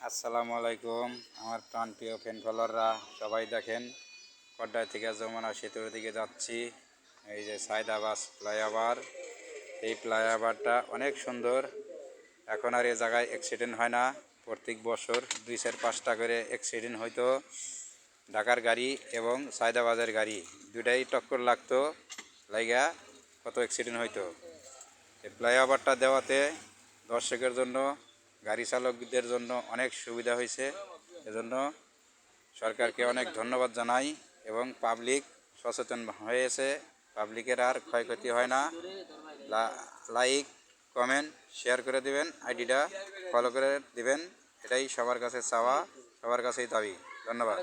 আসসালামু আলাইকুম আমার প্রাণপ্রিয় ফ্যান ফলোয়াররা সবাই দেখেন কড্ডায় থেকে যমুনা সেতুর দিকে যাচ্ছি। এই যে সায়দাবাস ফ্লাইওভার, এই ফ্লাইওভারটা অনেক সুন্দর। এখন আর এ জায়গায় অ্যাক্সিডেন্ট হয় না। প্রত্যেক বছর 2-5টা করে অ্যাক্সিডেন্ট হইতো। ঢাকার গাড়ি এবং সায়দাবাদের গাড়ি দুটাই টক্কর লাগতো, লাইগা কত অ্যাক্সিডেন্ট হইতো। এই ফ্লাইওভারটা দেওয়াতে দর্শকের জন্য, গাড়ি চালকদের জন্য অনেক সুবিধা হয়েছে। এজন্য সরকারকে অনেক ধন্যবাদ জানাই এবং পাবলিক সচেতন হয়েছে। পাবলিকের আর ক্ষয়ক্ষতি হয় না। লাইক, কমেন্ট, শেয়ার করে দিবেন, আইডিটা ফলো করে দিবেন, এটাই সবার কাছে চাওয়া, সবার কাছেই দাবি। ধন্যবাদ।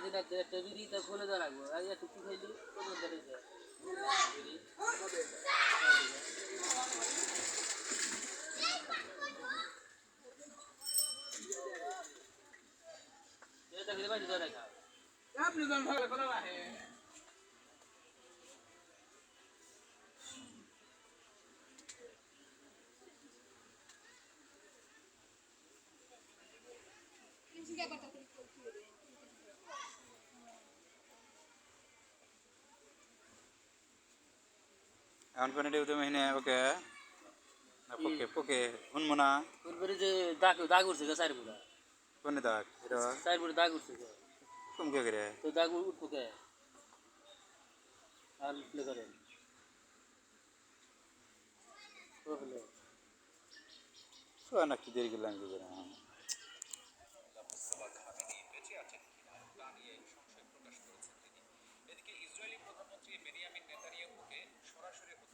এখন কোন ডিউটি মহিনে ওকে না পোকে পোকে শুনবো না যে দাগ দাগ উঠছে কে চার পুরা কোনে দাগ এটা চার পুরা দাগ উঠছে কে কমকে করে তো দাগ উঠবো কে আর প্লে করেন না কি দেরি করলাম কি করে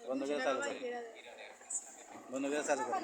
বন্ধ করে চালু করে বন্ধ করে চালু করে